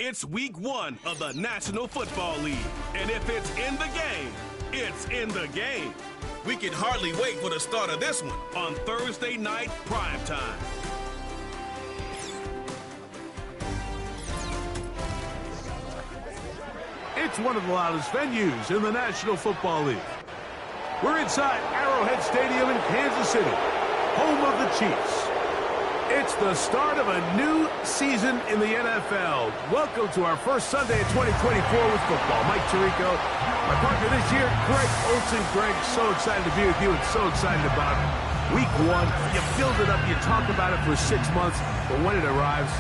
It's week 1 of the National Football League. And if it's in the game, it's in the game. We can hardly wait for the start of this one on Thursday night primetime. It's one of the loudest venues in the National Football League. We're inside Arrowhead Stadium in Kansas City, home of the Chiefs. It's the start of a new season in the NFL. Welcome to our first Sunday of 2024 with football. Mike Tirico, my partner this year, Greg Olsen. Greg, so excited to be with you and so excited about week 1. You build it up, you talk about it for 6 months, but when it arrives,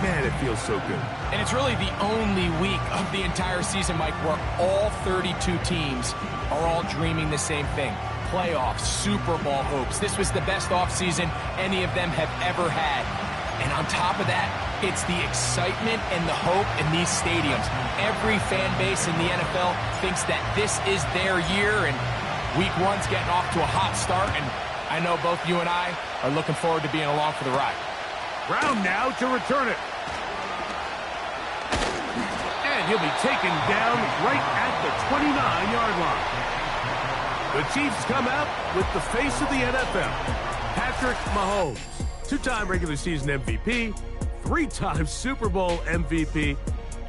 man, it feels so good. And it's really the only week of the entire season, Mike, where all 32 teams are all dreaming the same thing. Playoffs, Super Bowl hopes. This was the best offseason any of them have ever had. And on top of that, it's the excitement and the hope in these stadiums. Every fan base in the NFL thinks that this is their year, and week 1's getting off to a hot start, and I know both you and I are looking forward to being along for the ride. Brown now to return it. And he'll be taken down right at the 29-yard line. The Chiefs come out with the face of the NFL, Patrick Mahomes, 2-time regular season MVP, 3-time Super Bowl MVP,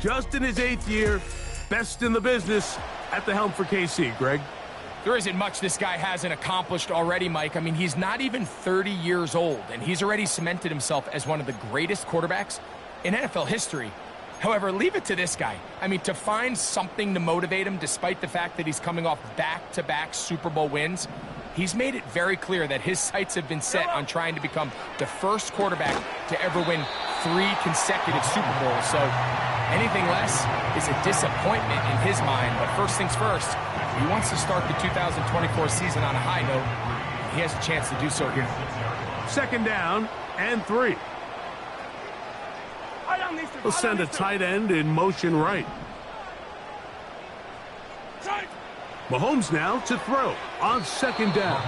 just in his 8th year, best in the business at the helm for KC, Greg. There isn't much this guy hasn't accomplished already, Mike. I mean, he's not even 30 years old, and he's already cemented himself as one of the greatest quarterbacks in NFL history. However, leave it to this guy. I mean, to find something to motivate him, despite the fact that he's coming off back-to-back Super Bowl wins, he's made it very clear that his sights have been set on trying to become the first quarterback to ever win 3 consecutive Super Bowls. So anything less is a disappointment in his mind. But first things first, he wants to start the 2024 season on a high note. He has a chance to do so here. 2nd down and 3. He'll send a tight end in motion right. Mahomes now to throw on 2nd down.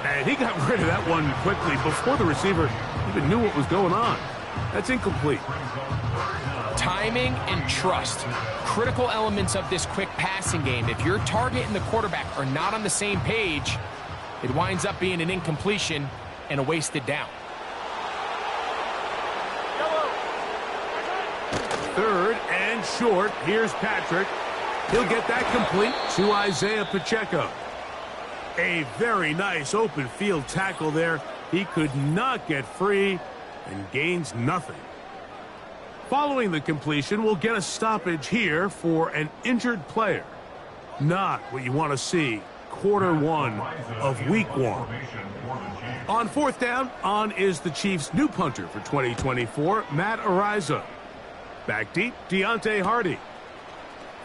And he got rid of that one quickly before the receiver even knew what was going on. That's incomplete. Timing and trust, critical elements of this quick passing game. If your target and the quarterback are not on the same page, it winds up being an incompletion and a wasted down. 3rd and short. Here's Patrick. He'll get that complete to Isaiah Pacheco. A very nice open field tackle there. He could not get free and gains nothing. Following the completion, we'll get a stoppage here for an injured player. Not what you want to see. Quarter 1 of week 1. On 4th down, on is the Chiefs' new punter for 2024, Matt Araiza. Back deep, Deontay Hardy.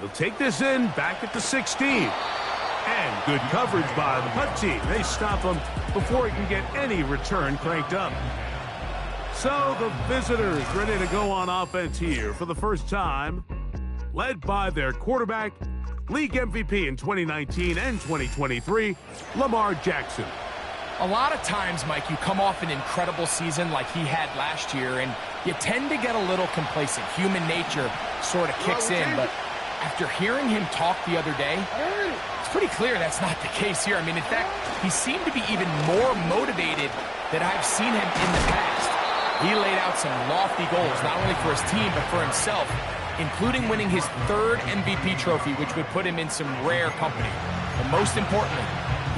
He'll take this in back at the 16. And good coverage by the punt team. They stop him before he can get any return cranked up. So the visitors ready to go on offense here for the first time, led by their quarterback, league MVP in 2019 and 2023, Lamar Jackson. A lot of times, Mike, you come off an incredible season like he had last year, and you tend to get a little complacent. Human nature sort of kicks in, but after hearing him talk the other day, it's pretty clear that's not the case here. I mean, in fact, he seemed to be even more motivated than I've seen him in the past. He laid out some lofty goals, not only for his team, but for himself, including winning his 3rd MVP trophy, which would put him in some rare company. But most importantly,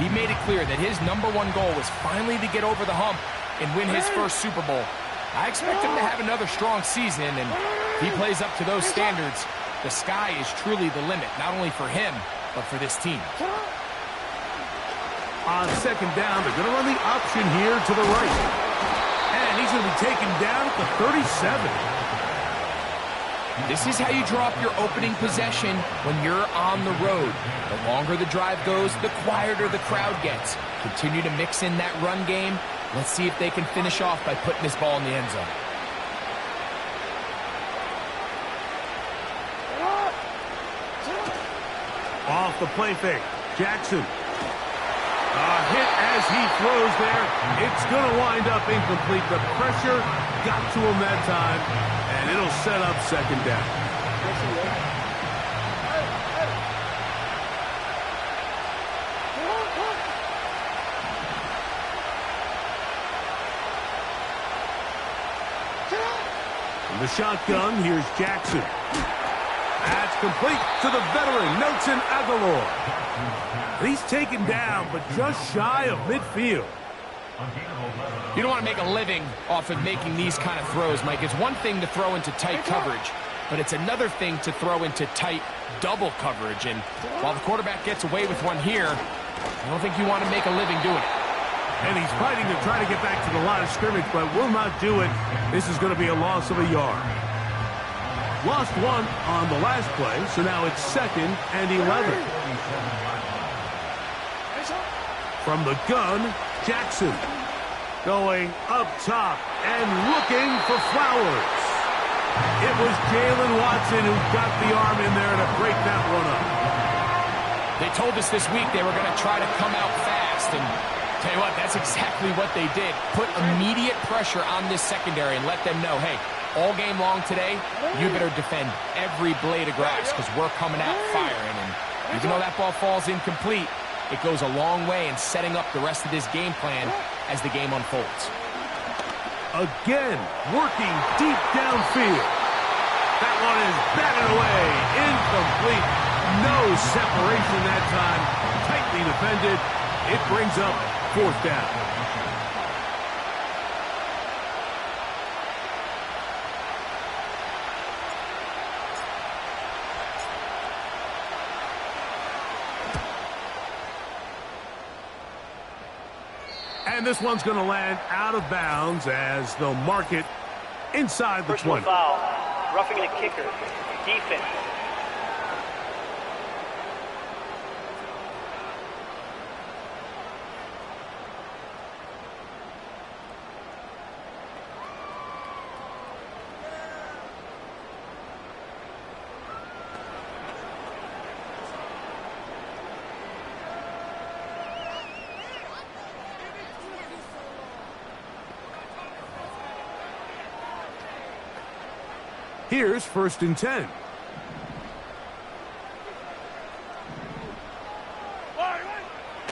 he made it clear that his #1 goal was finally to get over the hump and win his first Super Bowl. I expect him to have another strong season, and if he plays up to those standards, the sky is truly the limit, not only for him, but for this team. On 2nd down, they're going to run the option here to the right. And he's going to be taken down at the 37. This is how you draw up your opening possession when you're on the road. The longer the drive goes, the quieter the crowd gets. Continue to mix in that run game. Let's see if they can finish off by putting this ball in the end zone. Off the play fake, Jackson. Hit as he throws there. It's going to wind up incomplete. The pressure got to him that time, and it'll set up second down. From the shotgun, here's Jackson. That's complete to the veteran, Nelson Aguilar. He's taken down, but just shy of midfield. You don't want to make a living off of making these kind of throws, Mike. It's one thing to throw into tight coverage, but it's another thing to throw into tight double coverage. And while the quarterback gets away with one here, I don't think you want to make a living doing it. And he's fighting to try to get back to the line of scrimmage, but will not do it. This is going to be a loss of a yard. Lost one on the last play, so now it's 2nd and 11. From the gun, Jackson going up top and looking for Flowers. It was Jalen Watson who got the arm in there to break that one up. They told us this week they were going to try to come out fast, and tell you what, that's exactly what they did. Put immediate pressure on this secondary and let them know, hey, all game long today, you better defend every blade of grass because we're coming out firing. And even though that ball falls incomplete, it goes a long way in setting up the rest of this game plan as the game unfolds. Again, working deep downfield. That one is batted away. Incomplete. No separation that time. Tightly defended. It brings up 4th down. And this one's going to land out of bounds as they'll mark it inside the 20. Foul. Roughing the kicker. Defense. Here's 1st and 10.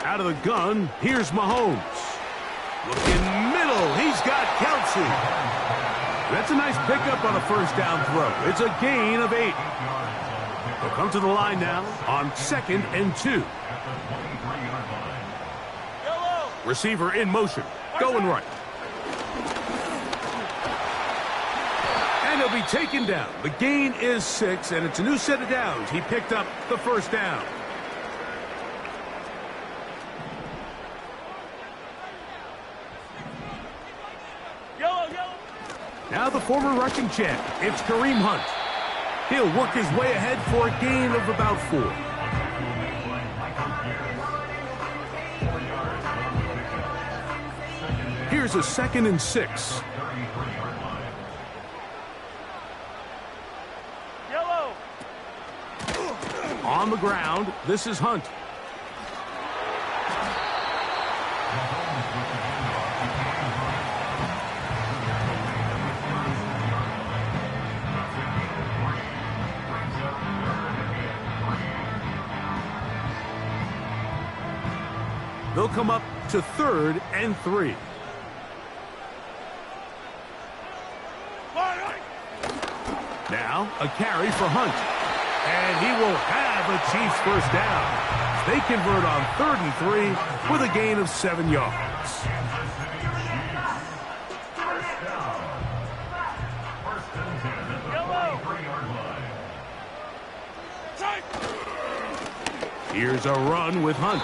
Out of the gun, here's Mahomes. Looking middle, he's got Kelsey. That's a nice pickup on a 1st down throw. It's a gain of 8. They'll come to the line now on 2nd and 2. Receiver in motion, going right. And he'll be taken down. The gain is 6, and it's a new set of downs. He picked up the 1st down. Now the former rushing champ, it's Kareem Hunt. He'll work his way ahead for a gain of about 4. Here's a 2nd and 6. On the ground, this is Hunt. They'll come up to 3rd and 3. Now, a carry for Hunt. And he will have a Chiefs 1st down. They convert on 3rd and 3 with a gain of 7 yards. Here's a run with Hunt.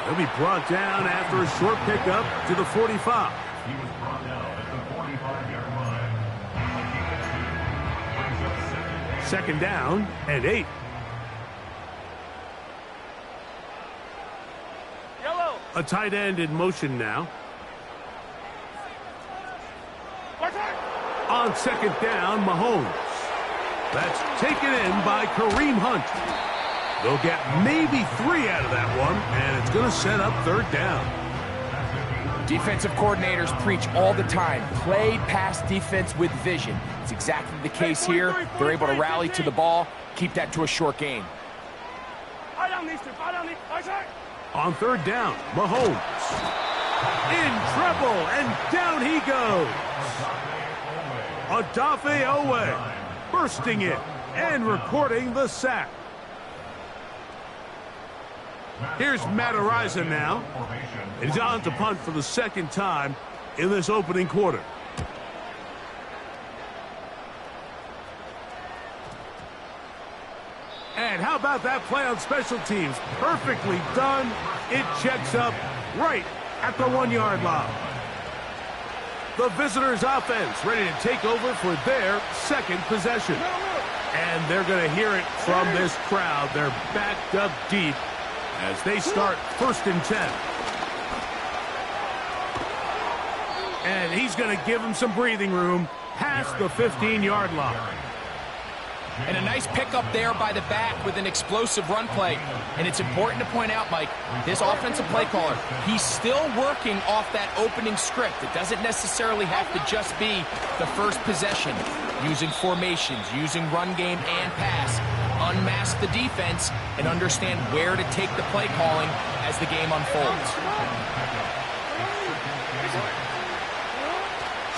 He'll be brought down after a short pickup to the 45. He was brought down at the 45-yard line. 2nd down and 8. A tight end in motion now. On 2nd down, Mahomes. That's taken in by Kareem Hunt. They'll get maybe 3 out of that one, and it's going to set up 3rd down. Defensive coordinators preach all the time, play pass defense with vision. It's exactly the case here. They're able to rally to the ball, keep that to a short gain. On 3rd down, Mahomes. In trouble, and down he goes. Odafe Owe bursting it and recording the sack. Here's Matt Araiza now. He's on to punt for the 2nd time in this opening quarter. And how about that play on special teams? Perfectly done. It checks up right at the 1-yard line. The visitors' offense ready to take over for their 2nd possession. And they're going to hear it from this crowd. They're backed up deep as they start 1st and 10. And he's going to give him some breathing room past the 15-yard line. And a nice pickup there by the back with an explosive run play. And it's important to point out, Mike, this offensive play caller, he's still working off that opening script. It doesn't necessarily have to just be the first possession. Using formations, using run game and pass. Unmask the defense and understand where to take the play calling as the game unfolds.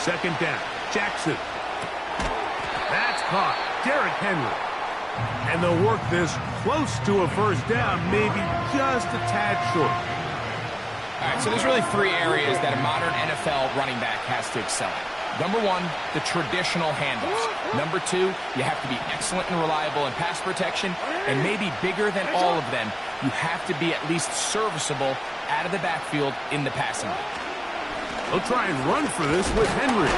2nd down, Jackson. That's caught. Derrick Henry. And they'll work this close to a 1st down, maybe just a tad short. All right, so there's really 3 areas that a modern NFL running back has to excel at. Number 1, the traditional handoffs. Number 2, you have to be excellent and reliable in pass protection. And maybe bigger than all of them, you have to be at least serviceable out of the backfield in the passing game. They'll try and run for this with Henry.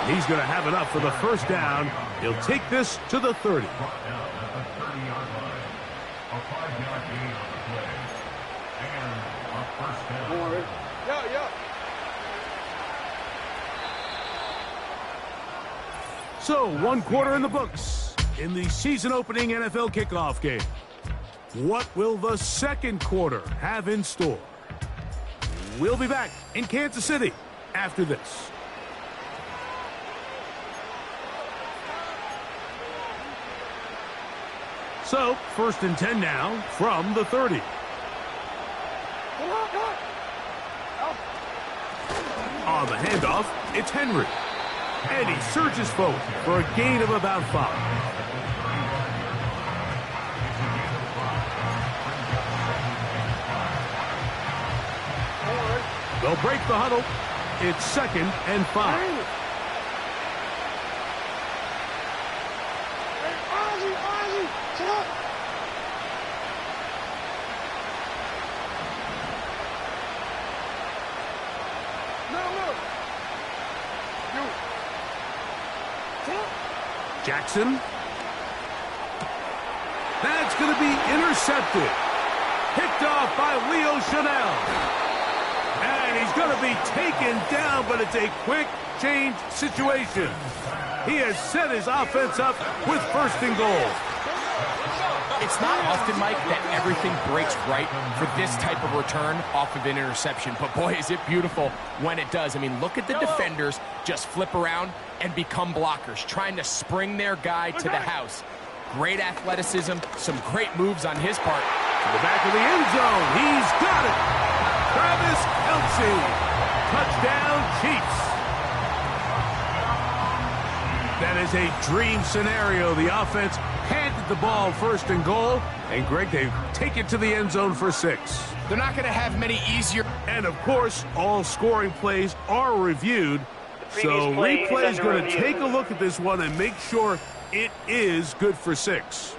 He's going to have enough for the 1st down. He'll take this to the 30. So, 1 quarter in the books in the season-opening NFL kickoff game. What will the 2nd quarter have in store? We'll be back in Kansas City after this. So, 1st and 10 now from the 30. On the handoff, it's Henry. And he surges forward for a gain of about 5. They'll break the huddle. It's 2nd and 5. Jackson. That's going to be intercepted. Picked off by Leo Chanel. And he's going to be taken down, but it's a quick change situation. He has set his offense up with 1st and goal. It's not often, Mike, that everything breaks right for this type of return off of an interception. But, boy, is it beautiful when it does. I mean, look at the defenders just flip around and become blockers, trying to spring their guy to the house. Great athleticism, some great moves on his part. To the back of the end zone. He's got it. Travis Kelce. Touchdown, Chiefs. That is a dream scenario. The offense handed the ball 1st and goal. And, Greg, they take it to the end zone for 6. They're not going to have many easier. And, of course, all scoring plays are reviewed. So replay is going to take a look at this one and make sure it is good for 6.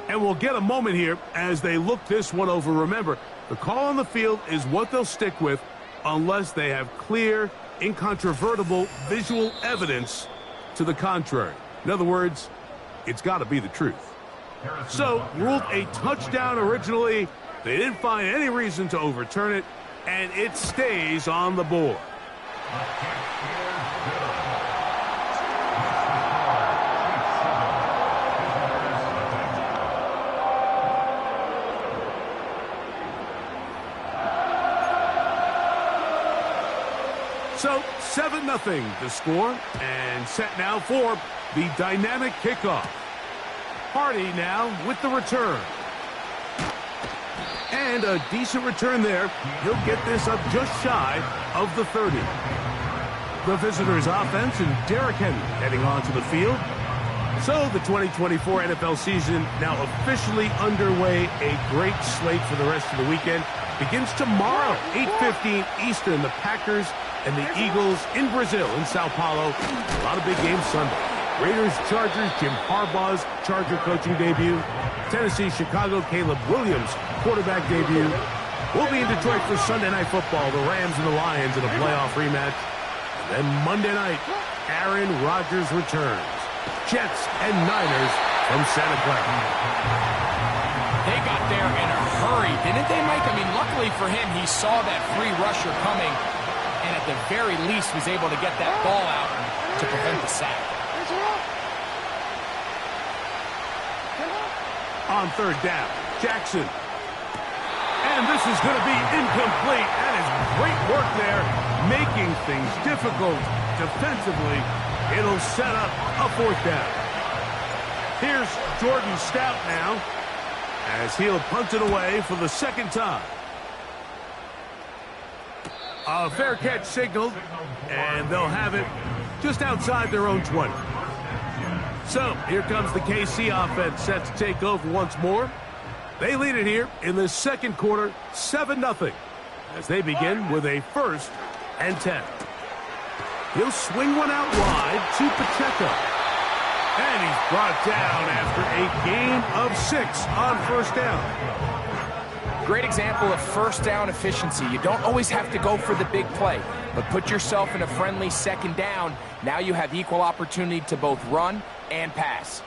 And we'll get a moment here as they look this one over. Remember, the call on the field is what they'll stick with unless they have clear, incontrovertible visual evidence to the contrary. In other words, it's got to be the truth. So, ruled a touchdown originally. They didn't find any reason to overturn it, and it stays on the board. So 7-0 the score, and set now for the dynamic kickoff. Hardy now with the return. And a decent return there. He'll get this up just shy of the 30. The visitors' offense and Derrick Henry heading onto the field. So the 2024 NFL season now officially underway. A great slate for the rest of the weekend. Begins tomorrow, 8:15 Eastern. The Packers and the Eagles in Brazil, in Sao Paulo. A lot of big games Sunday. Raiders, Chargers, Jim Harbaugh's Charger coaching debut. Tennessee, Chicago, Caleb Williams' quarterback debut. We'll be in Detroit for Sunday Night Football. The Rams and the Lions in a playoff rematch. And then Monday night, Aaron Rodgers returns. Jets and Niners from Santa Clara. They got there in a hurry, didn't they, Mike? I mean, luckily for him, he saw that free rusher coming and at the very least was able to get that ball out to prevent the sack. On third down, Jackson. And this is going to be incomplete. That is great work there, making things difficult defensively. It'll set up a fourth down. Here's Jordan Stout now, as he'll punt it away for the second time. A fair catch signaled, and they'll have it just outside their own 20. So here comes the KC offense set to take over once more. They lead it here in the second quarter, 7-0, as they begin with a 1st and 10. He'll swing one out wide to Pacheco. And he's brought down after a gain of 6 on first down. Great example of first down efficiency. You don't always have to go for the big play, but put yourself in a friendly second down. Now you have equal opportunity to both run and pass.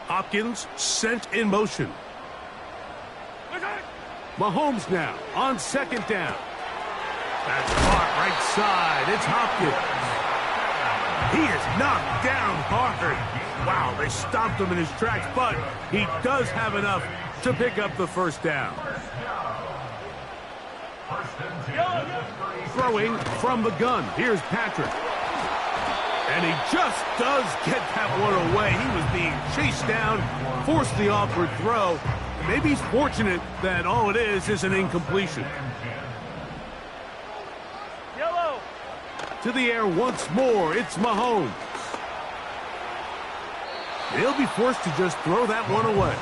Hopkins sent in motion. Mahomes now on second down. That's caught right side. It's Hopkins. He is knocked down hard. Wow, they stopped him in his tracks, but he does have enough to pick up the first down. Throwing from the gun. Here's Patrick. And he just does get that one away. He was being chased down, forced the awkward throw. Maybe he's fortunate that all it is an incompletion. To the air once more, it's Mahomes. He'll be forced to just throw that one away.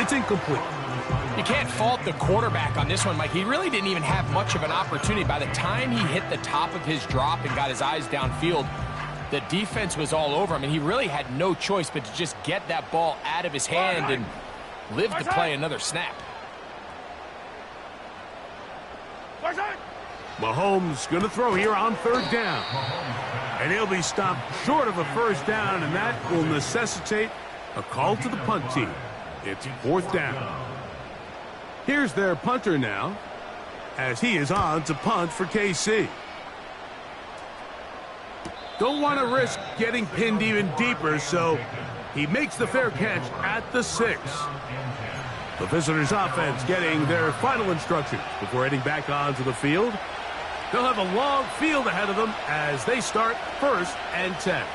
It's incomplete. You can't fault the quarterback on this one, Mike. He really didn't even have much of an opportunity. By the time he hit the top of his drop and got his eyes downfield, the defense was all over him, and he really had no choice but to just get that ball out of his hand and live to play another snap. Mahomes going to throw here on third down. And he'll be stopped short of a first down, and that will necessitate a call to the punt team. It's fourth down. Here's their punter now, as he is on to punt for KC. Don't want to risk getting pinned even deeper, so he makes the fair catch at the 6. The visitors' offense getting their final instructions before heading back onto the field. They'll have a long field ahead of them as they start 1st and 10.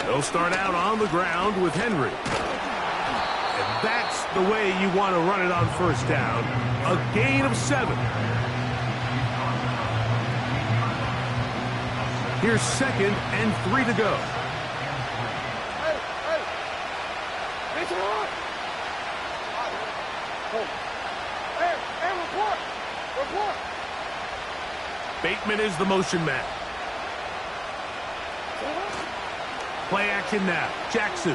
They'll start out on the ground with Henry. And that's the way you want to run it on first down. A gain of 7. Here's 2nd and 3 to go. Bateman is the motion man. Play action now. Jackson.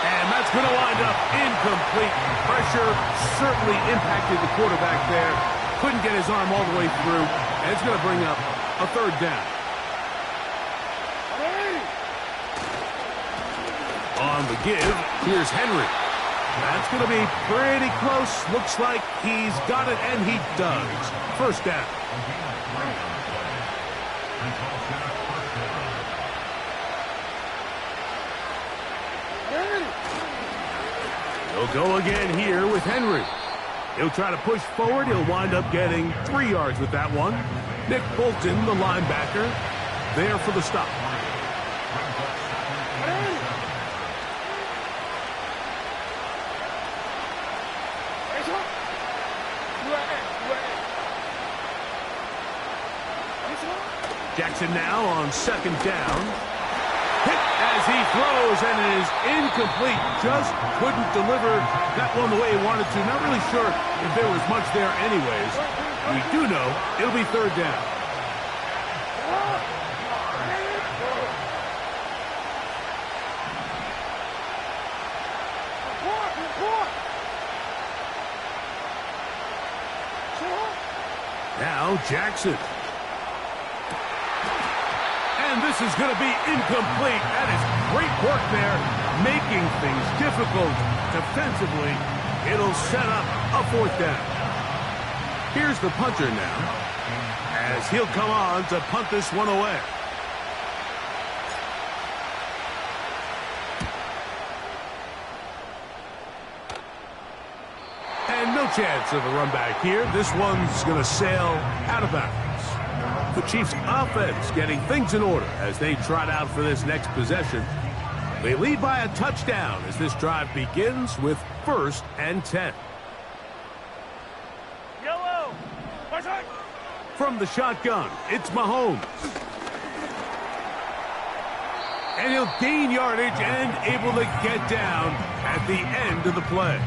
And that's going to wind up incomplete. Pressure certainly impacted the quarterback there. Couldn't get his arm all the way through. And it's going to bring up a third down. On the give, here's Henry. That's going to be pretty close. Looks like he's got it, and he does. First down. He'll go again here with Henry. He'll try to push forward. He'll wind up getting 3 yards with that one. Nick Bolton, the linebacker, there for the stop. Jackson now on second down. Hit as he throws, and it is incomplete. Just couldn't deliver that one the way he wanted to. Not really sure if there was much there anyways. We do know it'll be third down. Now Jackson. And this is going to be incomplete. That is great work there, making things difficult defensively. It'll set up a fourth down. Here's the punter now, as he'll come on to punt this one away. And no chance of a run back here. This one's going to sail out of bounds. The Chiefs' offense getting things in order as they trot out for this next possession. They lead by a touchdown as this drive begins with 1st and 10. Yellow. From the shotgun, it's Mahomes. And he'll gain yardage and able to get down at the end of the play.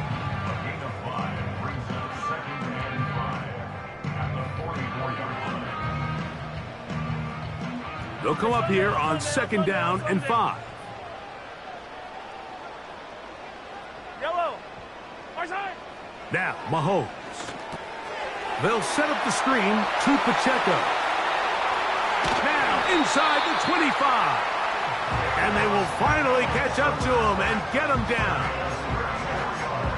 They'll come up here on 2nd down and 5. Yellow. Now, Mahomes. They'll set up the screen to Pacheco. Now, inside the 25. And they will finally catch up to him and get him down.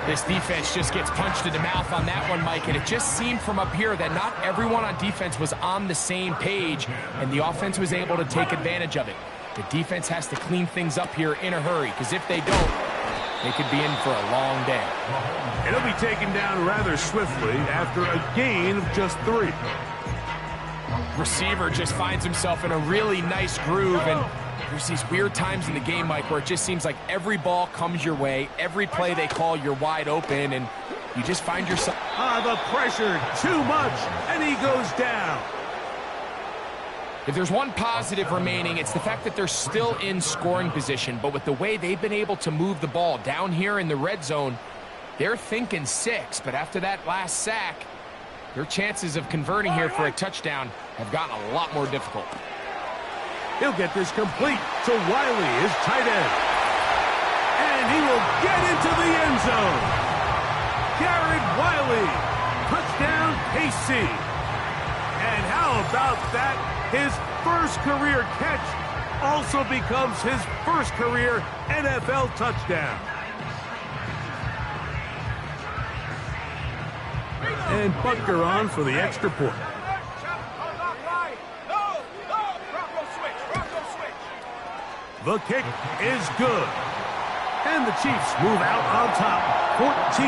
This defense just gets punched in the mouth on that one, Mike, and it just seemed from up here that not everyone on defense was on the same page, and the offense was able to take advantage of it. The defense has to clean things up here in a hurry, because if they don't, they could be in for a long day. It'll be taken down rather swiftly after a gain of just 3. Receiver just finds himself in a really nice groove, and there's these weird times in the game, Mike, where it just seems like every ball comes your way, every play they call, you're wide open, and you just find yourself... The pressure, too much, and he goes down. If there's one positive remaining, it's the fact that they're still in scoring position, but with the way they've been able to move the ball down here in the red zone, they're thinking 6, but after that last sack, their chances of converting here for a touchdown have gotten a lot more difficult. He'll get this complete to Wiley, his tight end. And he will get into the end zone. Jared Wiley, touchdown KC. And how about that? His first career catch also becomes his first career NFL touchdown. And Butker on for the extra point. The kick is good. And the Chiefs move out on top, 14-0.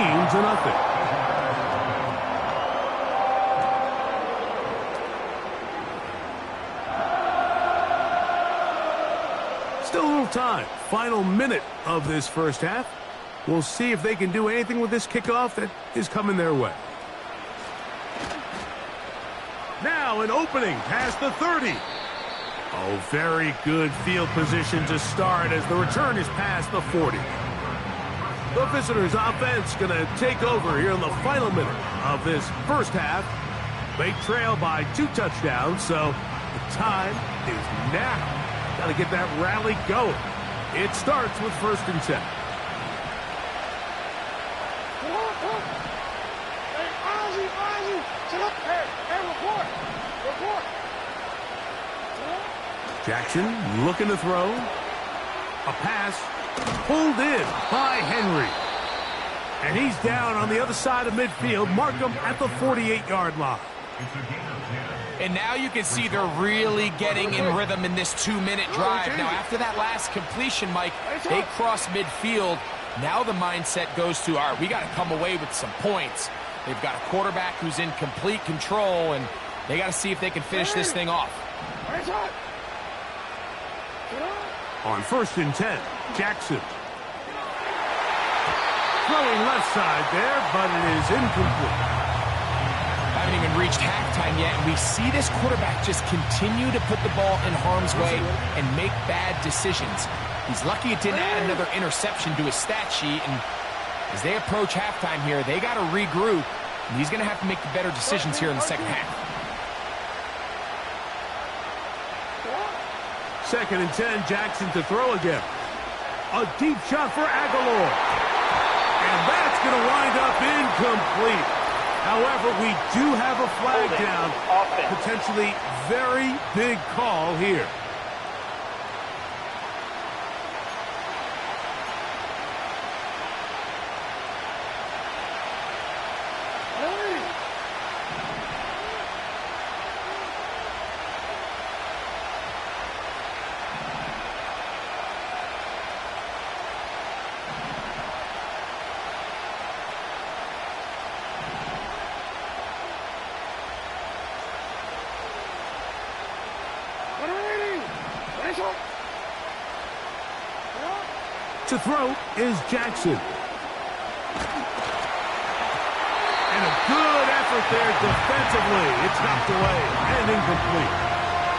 Still a little time. Final minute of this first half. We'll see if they can do anything with this kickoff that is coming their way. Now an opening past the 30. Oh, very good field position to start as the return is past the 40. The visitors' offense going to take over here in the final minute of this first half. They trail by 2 touchdowns, so the time is now. Got to get that rally going. It starts with 1st and 10. Jackson looking to throw. A pass pulled in by Henry. And he's down on the other side of midfield. Mark him at the 48-yard line. And now you can see they're really getting in rhythm in this 2-minute drive. Now, after that last completion, Mike, they cross midfield, Now the mindset goes to, all right, we got to come away with some points. They've got a quarterback who's in complete control, and they got to see if they can finish this thing off. On 1st and 10, Jackson. Throwing left side there, but it is incomplete. Haven't even reached halftime yet, and we see this quarterback just continue to put the ball in harm's way and make bad decisions. He's lucky it didn't add another interception to his stat sheet, and as they approach halftime here, they got to regroup, and he's going to have to make the better decisions here in the second half. 2nd and 10, Jackson to throw again. A deep shot for Aguilar. And that's going to wind up incomplete. However, we do have a flag down. Potentially very big call here. To throw is Jackson. And a good effort there defensively. It's knocked away and incomplete.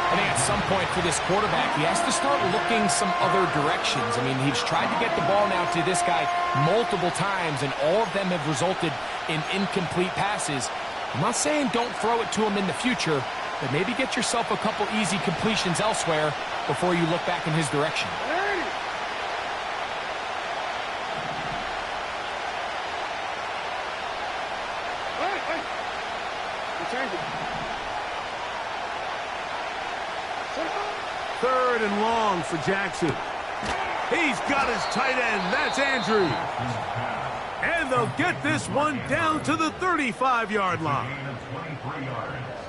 I think at some point for this quarterback, he has to start looking some other directions. I mean, he's tried to get the ball now to this guy multiple times, and all of them have resulted in incomplete passes. I'm not saying don't throw it to him in the future, but maybe get yourself a couple easy completions elsewhere before you look back in his direction. Third and long for Jackson. He's got his tight end. That's Andrews. And they'll get this one down to the 35-yard line.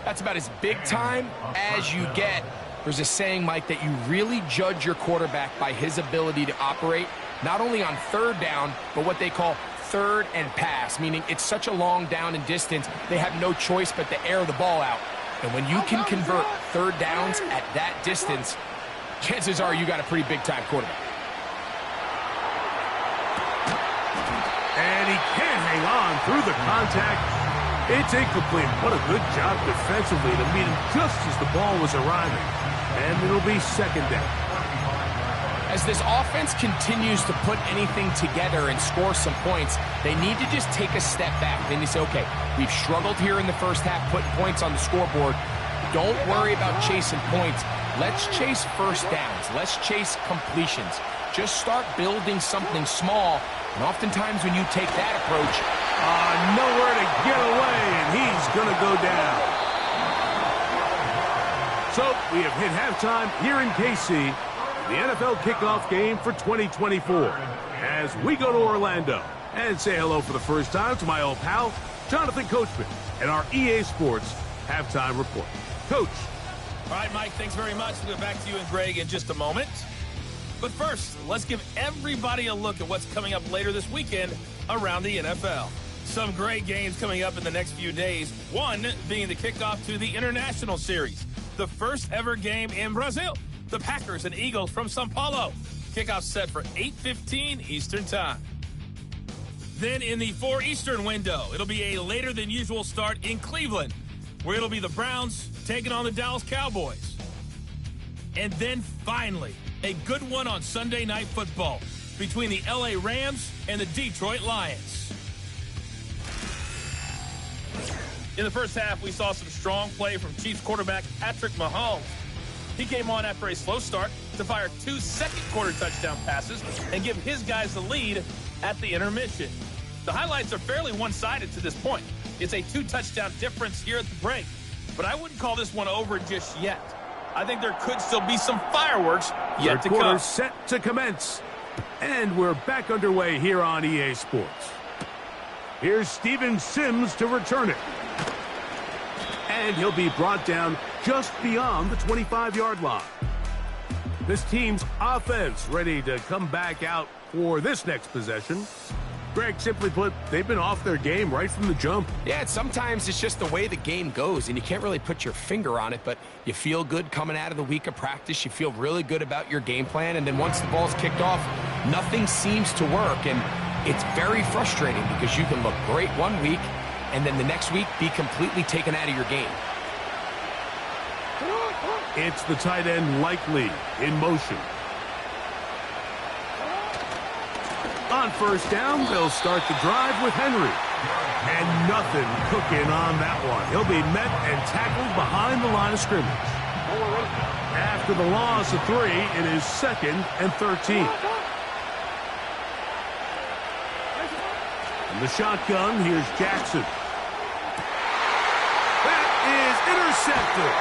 That's about as big time as you get. There's a saying, Mike, that you really judge your quarterback by his ability to operate, not only on 3rd down, but what they call 3rd and pass, meaning it's such a long down and distance, they have no choice but to air the ball out. And when you can convert 3rd downs at that distance, chances are you got a pretty big-time quarterback. And he can't hang on through the contact. It's incomplete. What a good job defensively to meet him just as the ball was arriving. And it'll be 2nd down. As this offense continues to put anything together and score some points, they need to just take a step back. Then you say, okay, we've struggled here in the first half putting points on the scoreboard. Don't worry about chasing points. Let's chase first downs. Let's chase completions. Just start building something small. And oftentimes when you take that approach, nowhere to get away, and he's going to go down. So we have hit halftime here in KC. The NFL kickoff game for 2024 as we go to Orlando and say hello for the first time to my old pal, Jonathan Coachman, and our EA Sports halftime report. Coach. All right, Mike, thanks very much. We'll get back to you and Greg in just a moment. But first, let's give everybody a look at what's coming up later this weekend around the NFL. Some great games coming up in the next few days, one being the kickoff to the International Series, the first ever game in Brazil. The Packers and Eagles from São Paulo. Kickoff set for 8:15 Eastern Time. Then in the 4 Eastern window, it'll be a later than usual start in Cleveland, where it'll be the Browns taking on the Dallas Cowboys. And then finally, a good one on Sunday Night Football between the LA Rams and the Detroit Lions. In the first half, we saw some strong play from Chiefs quarterback Patrick Mahomes. He came on after a slow start to fire 2 second-quarter touchdown passes and give his guys the lead at the intermission. The highlights are fairly one-sided to this point. It's a 2-touchdown difference here at the break, but I wouldn't call this one over just yet. I think there could still be some fireworks yet to come. Third quarter set to commence, and we're back underway here on EA Sports. Here's Steven Sims to return it. And he'll be brought down just beyond the 25-yard line. This team's offense ready to come back out for this next possession. Greg, simply put, they've been off their game right from the jump. Yeah, sometimes it's just the way the game goes, and you can't really put your finger on it, but you feel good coming out of the week of practice. You feel really good about your game plan, and then once the ball's kicked off, nothing seems to work, and it's very frustrating because you can look great one week, and then the next week be completely taken out of your game. It's the tight end Likely in motion. On first down, they'll start the drive with Henry. And nothing cooking on that one. He'll be met and tackled behind the line of scrimmage. After the loss of 3, it is 2nd and 13. In the shotgun, here's Jackson. That is intercepted.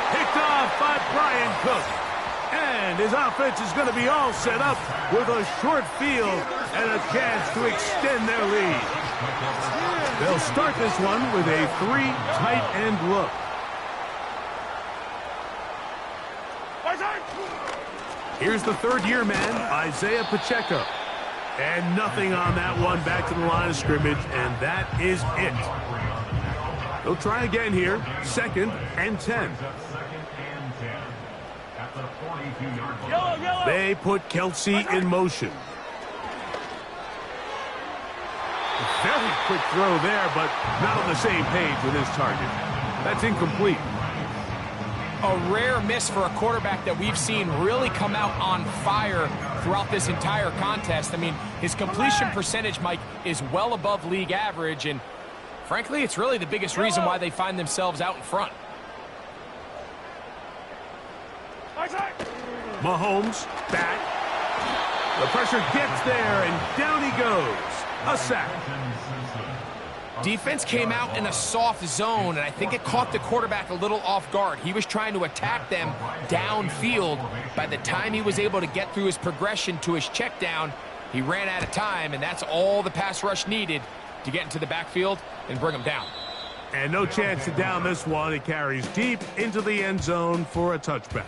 Picked off by Brian Cook. And his offense is going to be all set up with a short field and a chance to extend their lead. They'll start this one with a 3 tight end look. Here's the third-year man, Isaiah Pacheco. And nothing on that one, back to the line of scrimmage, and that is it. They'll try again here, 2nd and 10. They put Kelsey in motion. Very quick throw there, but not on the same page with his target. That's incomplete. A rare miss for a quarterback that we've seen really come out on fire throughout this entire contest. I mean, his completion percentage, Mike, is well above league average, and frankly, it's really the biggest reason why they find themselves out in front. Mahomes back. The pressure gets there, and down he goes. A sack. Defense came out in a soft zone, and I think it caught the quarterback a little off guard. He was trying to attack them downfield. By the time he was able to get through his progression to his check down, he ran out of time, and that's all the pass rush needed to get into the backfield and bring him down. And no chance to down this one. It carries deep into the end zone for a touchback.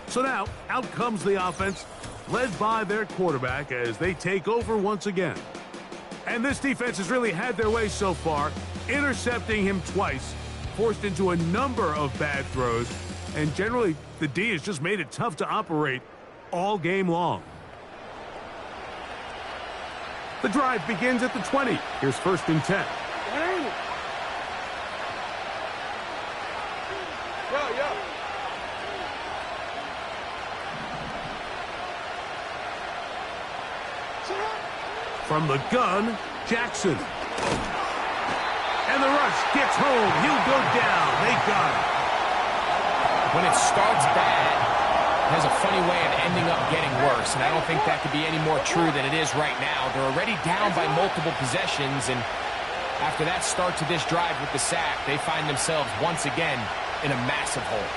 So now, out comes the offense, led by their quarterback as they take over once again. And this defense has really had their way so far, intercepting him twice, forced into a number of bad throws, and generally, the D has just made it tough to operate all game long. The drive begins at the 20. Here's 1st and 10. From the gun, Jackson. And the rush gets home. He'll go down. They got it. When it starts bad, it has a funny way of ending up getting worse, and I don't think that could be any more true than it is right now. They're already down by multiple possessions, and after that start to this drive with the sack, they find themselves once again in a massive hole.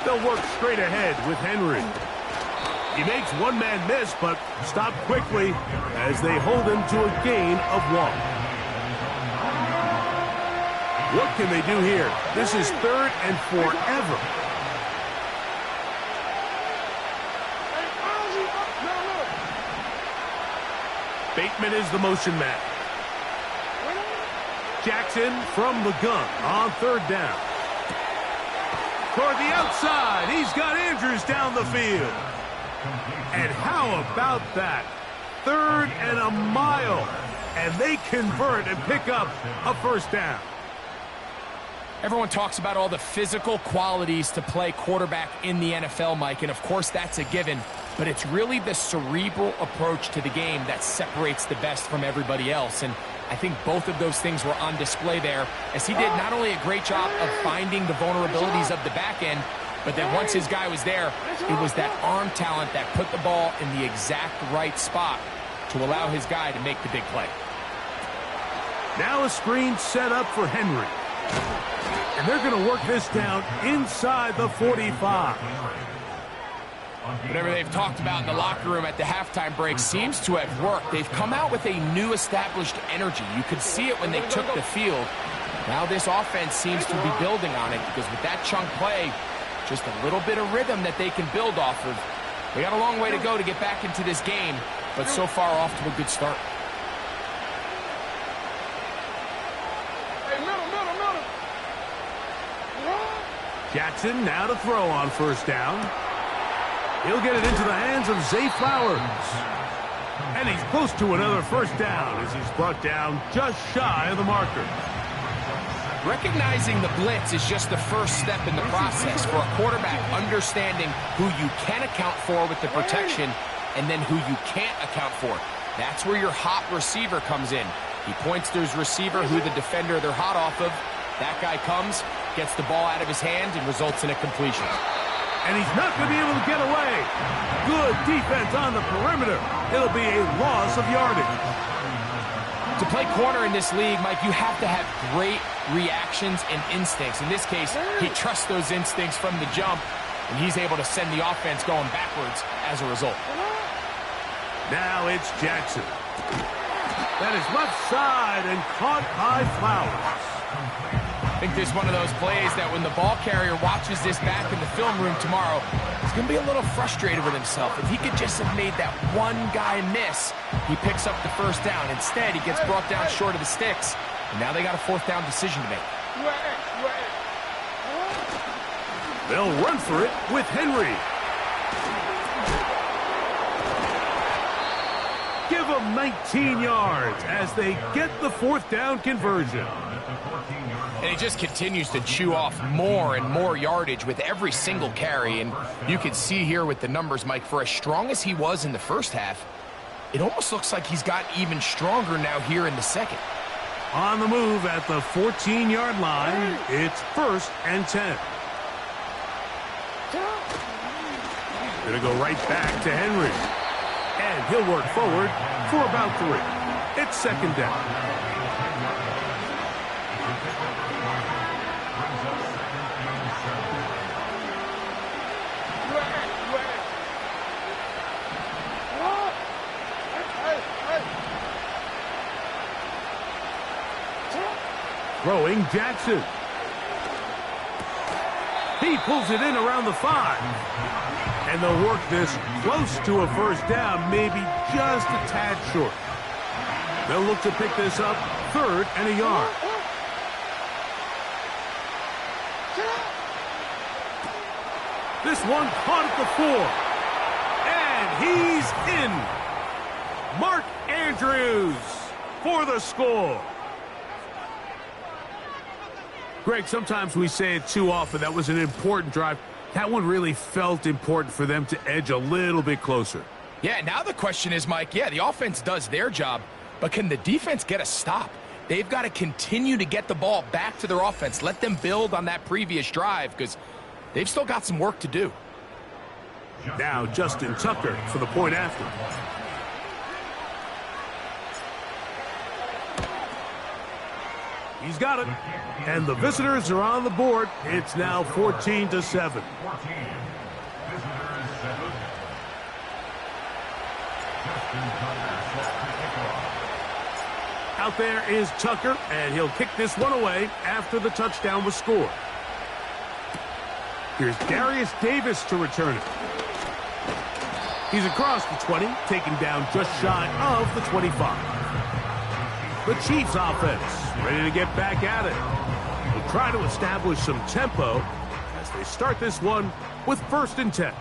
They'll work straight ahead with Henry. He makes one man miss, but stopped quickly as they hold him to a gain of 1. What can they do here? This is 3rd and forever. Bateman is the motion man. Jackson from the gun on 3rd down. Toward the outside, he's got Andrews down the field. And how about that? 3rd and a mile. And they convert and pick up a 1st down. Everyone talks about all the physical qualities to play quarterback in the NFL, Mike, and of course that's a given. But it's really the cerebral approach to the game that separates the best from everybody else. And I think both of those things were on display there, as he did not only a great job of finding the vulnerabilities of the back end, but then once his guy was there, it was that arm talent that put the ball in the exact right spot to allow his guy to make the big play. Now a screen set up for Henry. And they're going to work this down inside the 45. Whatever they've talked about in the locker room at the halftime break seems to have worked. They've come out with a new established energy. You could see it when they took the field. Now this offense seems to be building on it because with that chunk play, just a little bit of rhythm that they can build off of. We got a long way to go to get back into this game, but so far off to a good start. Jackson now to throw on first down. He'll get it into the hands of Zay Flowers. And he's close to another first down as he's brought down just shy of the marker. Recognizing the blitz is just the first step in the process for a quarterback, understanding who you can account for with the protection and then who you can't account for. That's where your hot receiver comes in. He points to his receiver, who the defender they're hot off of. That guy comes, gets the ball out of his hand, and results in a completion. And he's not going to be able to get away. Good defense on the perimeter. It'll be a loss of yardage. To play corner in this league, Mike, you have to have great reactions and instincts. In this case, he trusts those instincts from the jump, and he's able to send the offense going backwards as a result. Now it's Jackson. That is left side and caught by Flowers. I think this is one of those plays that when the ball carrier watches this back in the film room tomorrow, he's going to be a little frustrated with himself. If he could just have made that one guy miss, he picks up the first down. Instead, he gets brought down short of the sticks, and now they got a fourth down decision to make. They'll run for it with Henry. Give them 19 yards as they get the fourth down conversion. And he just continues to chew off more and more yardage with every single carry. And you can see here with the numbers, Mike, for as strong as he was in the first half, it almost looks like he's gotten even stronger now here in the second. On the move at the 14-yard line, it's 1st and 10. Gonna go right back to Henry. And he'll work forward for about 3. It's 2nd down. Throwing Jackson. He pulls it in around the 5. And they'll work this close to a first down, maybe just a tad short. They'll look to pick this up 3rd and a yard. This one caught at the 4. And he's in. Mark Andrews for the score. Greg, sometimes we say it too often. That was an important drive. That one really felt important for them to edge a little bit closer. Yeah, now the question is, Mike, yeah, the offense does their job, but can the defense get a stop? They've got to continue to get the ball back to their offense. Let them build on that previous drive because they've still got some work to do. Now Justin Tucker for the point after. He's got it. And the visitors are on the board. It's now 14-7. Out there is Tucker, and he'll kick this one away after the touchdown was scored. Here's Darius Davis to return it. He's across the 20, taken down just shy of the 25. The Chiefs offense ready to get back at it. They'll try to establish some tempo as they start this one with 1st and 10.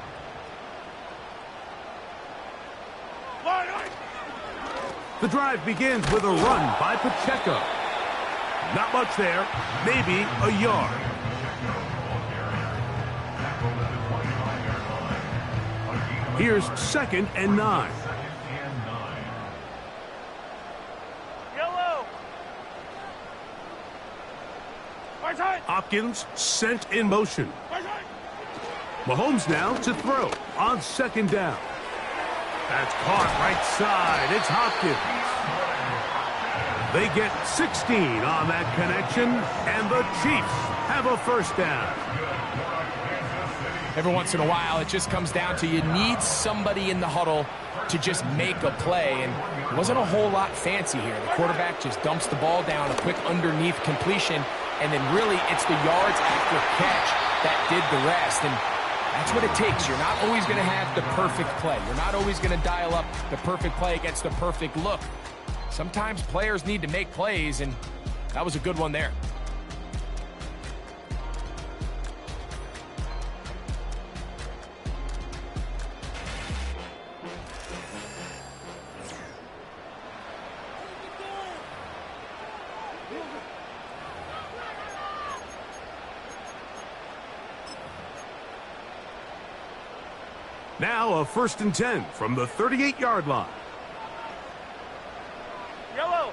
The drive begins with a run by Pacheco. Not much there, maybe a yard. Here's 2nd and 9. Hopkins sent in motion. Mahomes now to throw on 2nd down. That's caught right side. It's Hopkins. They get 16 on that connection, and the Chiefs have a 1st down. every once in a while, it just comes down to you need somebody in the huddle to just make a play, and it wasn't a whole lot fancy here. The quarterback just dumps the ball down, a quick underneath completion, and then really it's the yards after catch that did the rest, and that's what it takes. You're not always going to have the perfect play. You're not always going to dial up the perfect play against the perfect look. Sometimes players need to make plays, and that was a good one there. Now a 1st and 10 from the 38-yard line. Yellow.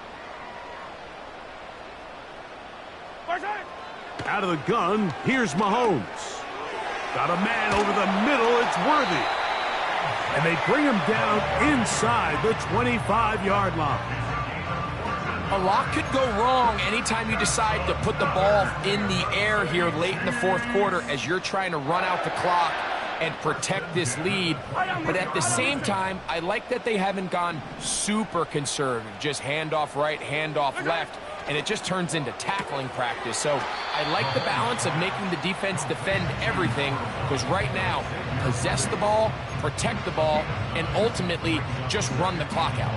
Out of the gun, here's Mahomes. Got a man over the middle, it's Worthy. And they bring him down inside the 25-yard line. A lot could go wrong anytime you decide to put the ball in the air here late in the 4th quarter as you're trying to run out the clock and protect this lead. But at the same time, I like that they haven't gone super conservative, just handoff right, handoff left, and it just turns into tackling practice. So I like the balance of making the defense defend everything, because right now, possess the ball, protect the ball, and ultimately just run the clock out.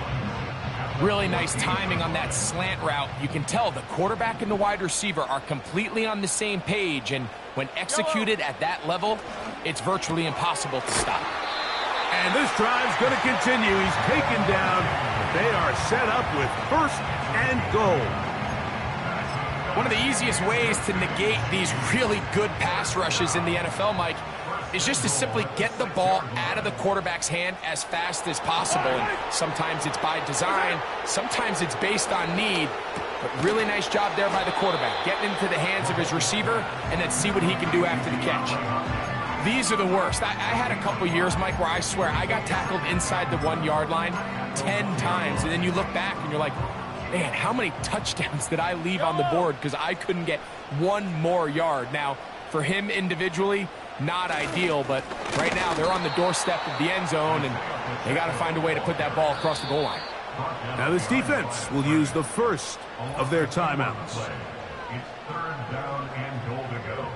Really nice timing on that slant route. You can tell the quarterback and the wide receiver are completely on the same page, and when executed at that level, it's virtually impossible to stop. And this drive's going to continue. He's taken down. They are set up with 1st and goal. One of the easiest ways to negate these really good pass rushes in the NFL, Mike, is just to simply get the ball out of the quarterback's hand as fast as possible. And sometimes it's by design, sometimes it's based on need. But really nice job there by the quarterback, getting into the hands of his receiver, and then see what he can do after the catch. These are the worst. I had a couple years, Mike, where I swear I got tackled inside the 1-yard line 10 times, and then you look back and you're like, man, how many touchdowns did I leave on the board because I couldn't get one more yard? Now, for him individually, not ideal, but right now they're on the doorstep of the end zone, and they got to find a way to put that ball across the goal line. Now this defense will use the first of their timeouts. It's 3rd down and goal to go.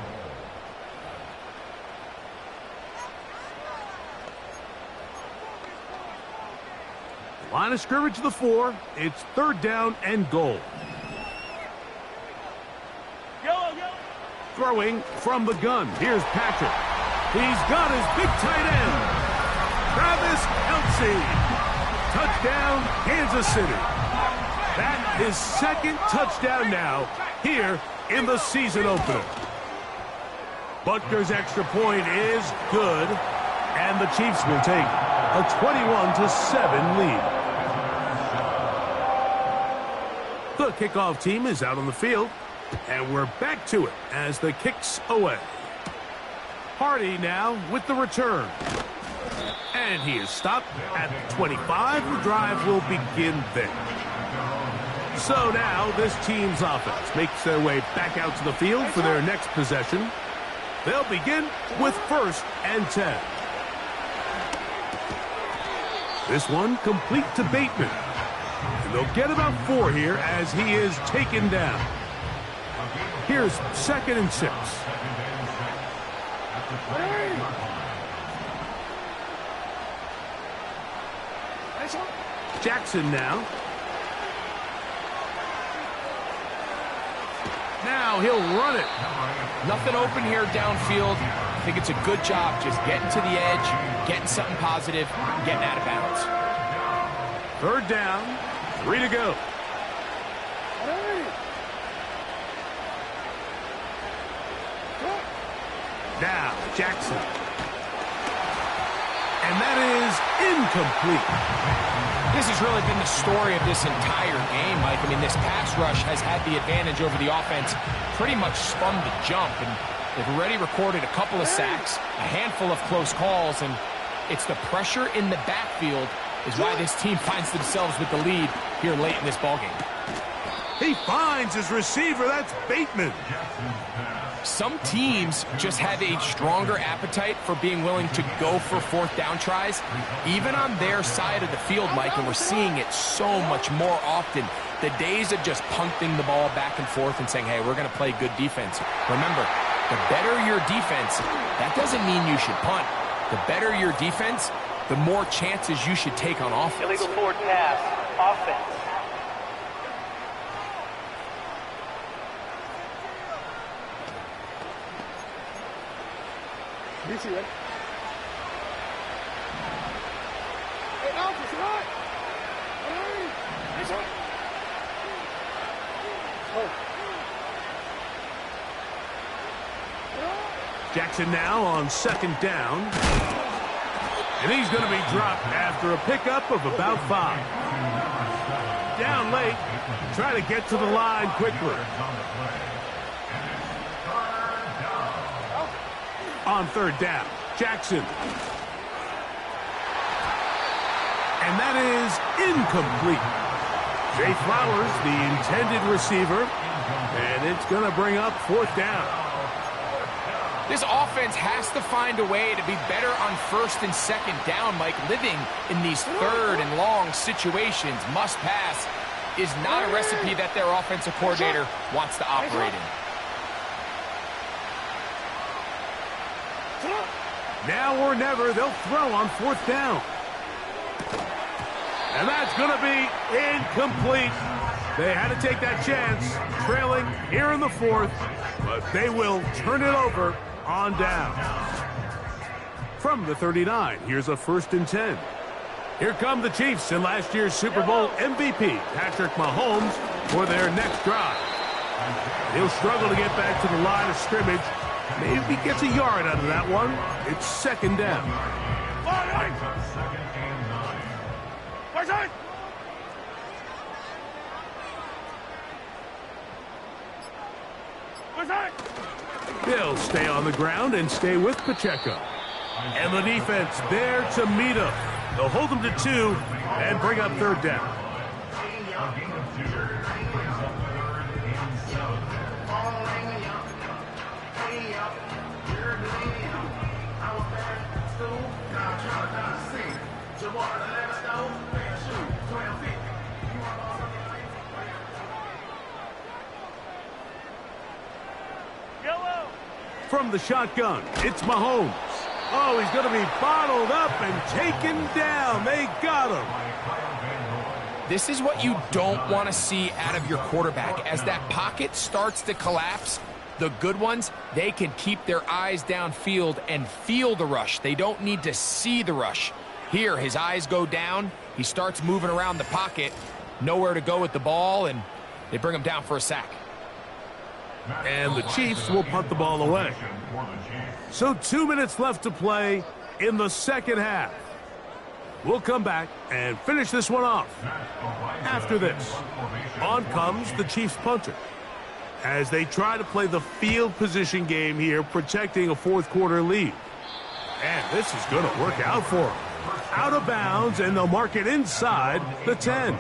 Line of scrimmage to the 4. It's 3rd down and goal. Yellow, yellow. Throwing from the gun. Here's Patrick. He's got his big tight end, Travis Kelce. Touchdown, Kansas City. That is 2nd touchdown now here in the season opener. Butker's extra point is good, and the Chiefs will take a 21-7 lead. The kickoff team is out on the field, and we're back to it as the kick's away. Hardy now with the return. And he is stopped at 25. The drive will begin there. So now this team's offense makes their way back out to the field for their next possession. They'll begin with 1st and 10. This one complete to Bateman. And they'll get about 4 here as he is taken down. Here's 2nd and 6. Jackson now. Now he'll run it. Nothing open here downfield. I think it's a good job just getting to the edge, getting something positive, getting out of bounds. 3rd down, 3 to go. Now Jackson. And that is incomplete. This has really been the story of this entire game, Mike. I mean, this pass rush has had the advantage over the offense pretty much from the jump, and they've already recorded a couple of sacks, a handful of close calls, and it's the pressure in the backfield is why this team finds themselves with the lead here late in this ballgame. He finds his receiver. That's Bateman. Some teams just have a stronger appetite for being willing to go for fourth down tries, even on their side of the field, Mike, and we're seeing it so much more often. The days of just punting the ball back and forth and saying, hey, we're going to play good defense. Remember, the better your defense, that doesn't mean you should punt. The better your defense, the more chances you should take on offense. Illegal forward pass. Offense. DC, right? Hey, Alex, it's right. It's right. Jackson now on second down. And he's going to be dropped after a pickup of about 5. Down late. Try to get to the line quickly. On third down, Jackson. And that is incomplete. Jay Flowers, the intended receiver. And it's going to bring up fourth down. This offense has to find a way to be better on first and second down, Mike. Living in these third and long situations, must pass, is not a recipe that their offensive coordinator wants to operate in. Now or never, they'll throw on fourth down. And that's going to be incomplete. They had to take that chance, trailing here in the fourth, but they will turn it over on down. From the 39, here's a 1st and 10. Here come the Chiefs and last year's Super Bowl MVP, Patrick Mahomes, for their next drive. He'll struggle to get back to the line of scrimmage. Maybe gets a yard out of that one. It's second down. They'll stay on the ground and stay with Pacheco. And the defense there to meet him. They'll hold them to 2 and bring up third down. From the shotgun, it's Mahomes. Oh, he's going to be bottled up and taken down. They got him. This is what you don't want to see out of your quarterback. As that pocket starts to collapse, the good ones, they can keep their eyes downfield and feel the rush. They don't need to see the rush. Here, his eyes go down. He starts moving around the pocket. Nowhere to go with the ball, and they bring him down for a sack. And the Chiefs will punt the ball away. So 2 minutes left to play in the second half. We'll come back and finish this one off. After this, on comes the Chiefs punter as they try to play the field position game here, protecting a fourth quarter lead. And this is going to work out for them. Out of bounds, and they'll mark it inside the 10.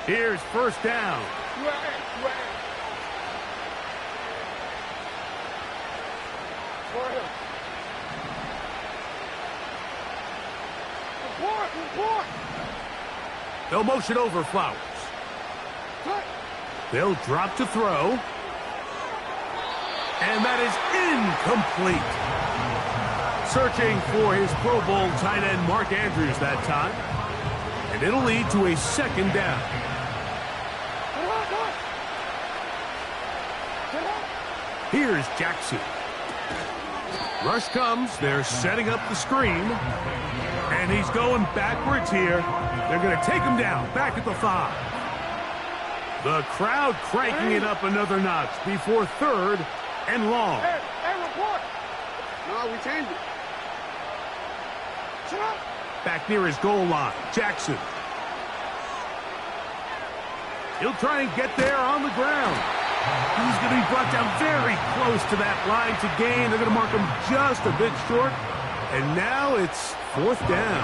Here's first down. They'll motion over Flowers. They'll drop to throw. And that is incomplete. Searching for his Pro Bowl tight end Mark Andrews that time. And it'll lead to a second down. Here's Jackson. Rush comes. They're setting up the screen. And he's going backwards here. They're going to take him down, back at the 5. The crowd cranking it up another notch before third and long. Hey, report. No, we changed it. Shut up. Back near his goal line, Jackson. He'll try and get there on the ground. He's going to be brought down very close to that line to gain. They're going to mark him just a bit short. And now it's fourth down.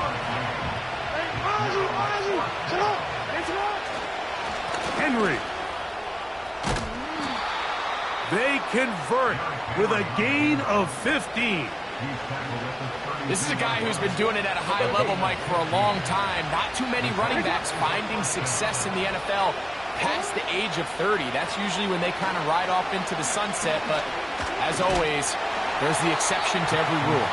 Henry. They convert with a gain of 15. This is a guy who's been doing it at a high level, Mike, for a long time. Not too many running backs finding success in the NFL past the age of 30. That's usually when they kind of ride off into the sunset, but as always, there's the exception to every rule.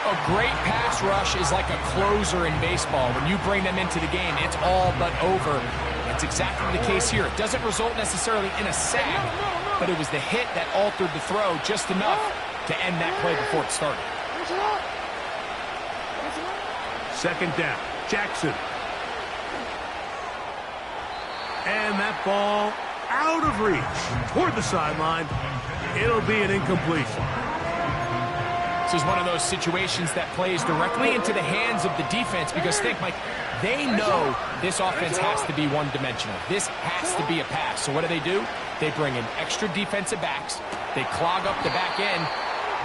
A great pass rush is like a closer in baseball. When you bring them into the game, it's all but over. That's exactly the case here. It doesn't result necessarily in a sack, but it was the hit that altered the throw just enough to end that play before it started. Second down, Jackson. And that ball out of reach toward the sideline. It'll be an incompletion. This is one of those situations that plays directly into the hands of the defense because think, Mike, they know this offense has to be one-dimensional. This has to be a pass. So what do? They bring in extra defensive backs. They clog up the back end.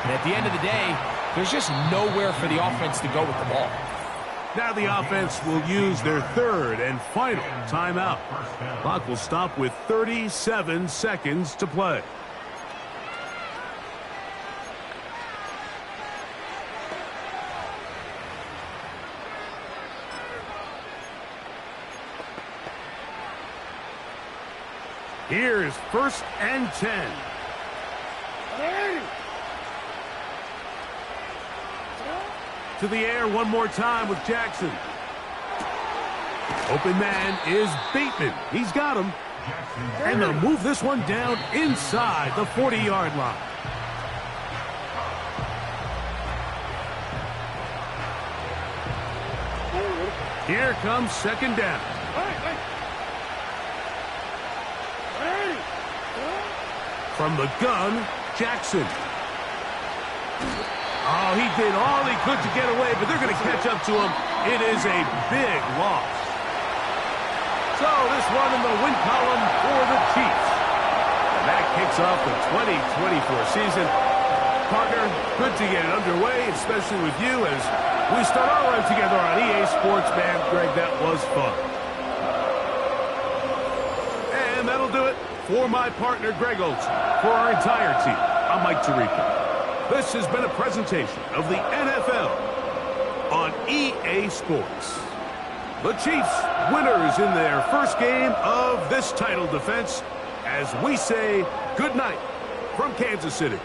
And at the end of the day, there's just nowhere for the offense to go with the ball. Now the offense will use their third and final timeout. Clock will stop with 37 seconds to play. Here's 1st and 10. To the air one more time with Jackson. Open man is Bateman. He's got him. And they'll move this one down inside the 40-yard line. Here comes 2nd down. From the gun, Jackson. Oh, he did all he could to get away, but they're going to catch up to him. It is a big loss. So this one in the win column for the Chiefs. And that kicks off the 2024 season. Partner, good to get it underway, especially with you as we start our run together on EA Sports. Man, Greg, that was fun. And that'll do it for my partner, Greg Olson. For our entire team, I'm Mike Tirico. This has been a presentation of the NFL on EA Sports. The Chiefs, winners in their first game of this title defense, as we say good night from Kansas City.